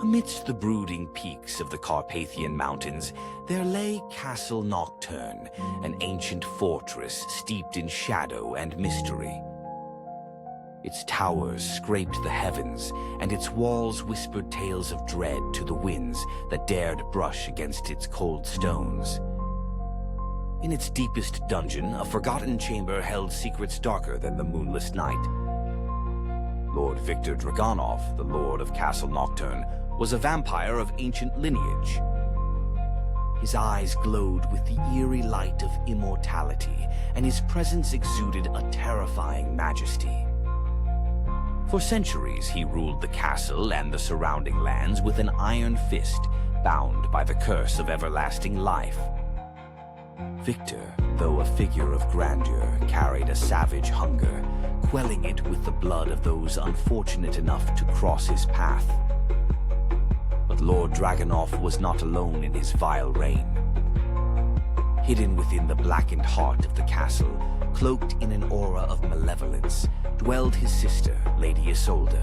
Amidst the brooding peaks of the Carpathian Mountains, there lay Castle Nocturne, an ancient fortress steeped in shadow and mystery. Its towers scraped the heavens, and its walls whispered tales of dread to the winds that dared brush against its cold stones. In its deepest dungeon, a forgotten chamber held secrets darker than the moonless night. Lord Victor Dragonov, the Lord of Castle Nocturne, was a vampire of ancient lineage. His eyes glowed with the eerie light of immortality, and his presence exuded a terrifying majesty. For centuries, he ruled the castle and the surrounding lands with an iron fist, bound by the curse of everlasting life. Victor, though a figure of grandeur, carried a savage hunger, quelling it with the blood of those unfortunate enough to cross his path. But Lord Dragonov was not alone in his vile reign. Hidden within the blackened heart of the castle, cloaked in an aura of malevolence, dwelled his sister, Lady Isolde.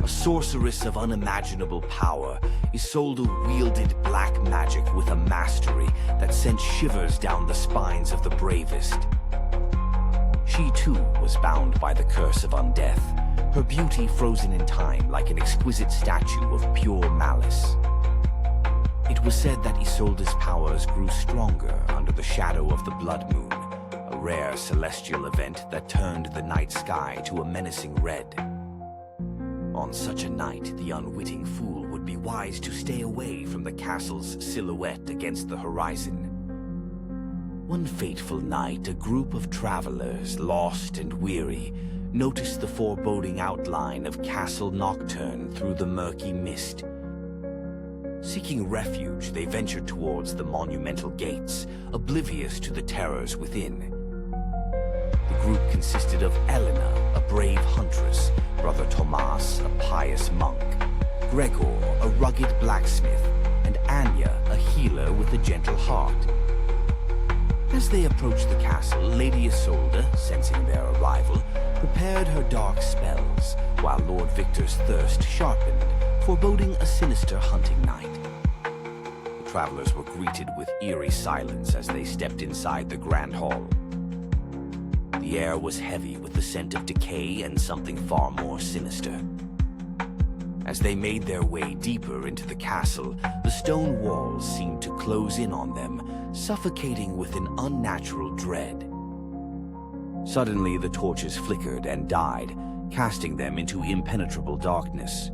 A sorceress of unimaginable power, Isolde wielded black magic with a mastery that sent shivers down the spines of the bravest. She too was bound by the curse of undeath, her beauty frozen in time like an exquisite statue of pure malice. It was said that Isolde's powers grew stronger under the shadow of the blood moon, a rare celestial event that turned the night sky to a menacing red. On such a night, the unwitting fool would be wise to stay away from the castle's silhouette against the horizon. One fateful night, a group of travelers, lost and weary, noticed the foreboding outline of Castle Nocturne through the murky mist. Seeking refuge, they ventured towards the monumental gates, oblivious to the terrors within. The group consisted of Elena, a brave huntress, Brother Tomas, a pious monk, Gregor, a rugged blacksmith, and Anya, a healer with a gentle heart. As they approached the castle, Lady Isolde, sensing their arrival, prepared her dark spells, while Lord Victor's thirst sharpened, foreboding a sinister hunting night. The travelers were greeted with eerie silence as they stepped inside the grand hall. The air was heavy with the scent of decay and something far more sinister. As they made their way deeper into the castle, the stone walls seemed to close in on them, suffocating with an unnatural dread. Suddenly, the torches flickered and died, casting them into impenetrable darkness.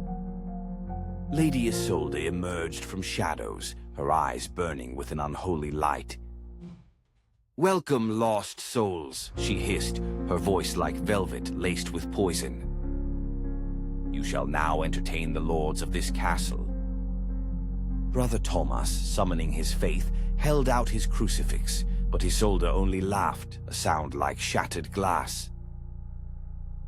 Lady Isolde emerged from shadows, her eyes burning with an unholy light. "Welcome, lost souls," she hissed, her voice like velvet laced with poison. "You shall now entertain the lords of this castle." Brother Thomas, summoning his faith, held out his crucifix, but Isolde only laughed, a sound like shattered glass.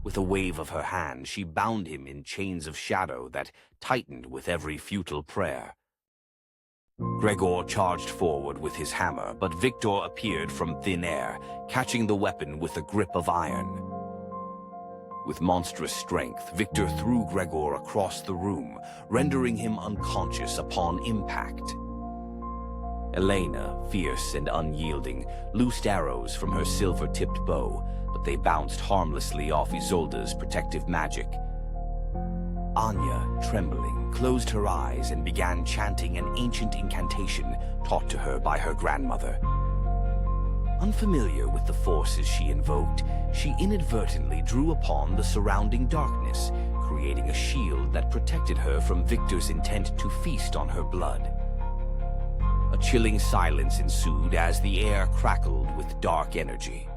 With a wave of her hand, she bound him in chains of shadow that tightened with every futile prayer. Gregor charged forward with his hammer, but Victor appeared from thin air, catching the weapon with a grip of iron. With monstrous strength, Victor threw Gregor across the room, rendering him unconscious upon impact. Elena, fierce and unyielding, loosed arrows from her silver-tipped bow, but they bounced harmlessly off Isolde's protective magic. Anya, trembling, closed her eyes and began chanting an ancient incantation taught to her by her grandmother. Unfamiliar with the forces she invoked, she inadvertently drew upon the surrounding darkness, creating a shield that protected her from Victor's intent to feast on her blood. A chilling silence ensued as the air crackled with dark energy.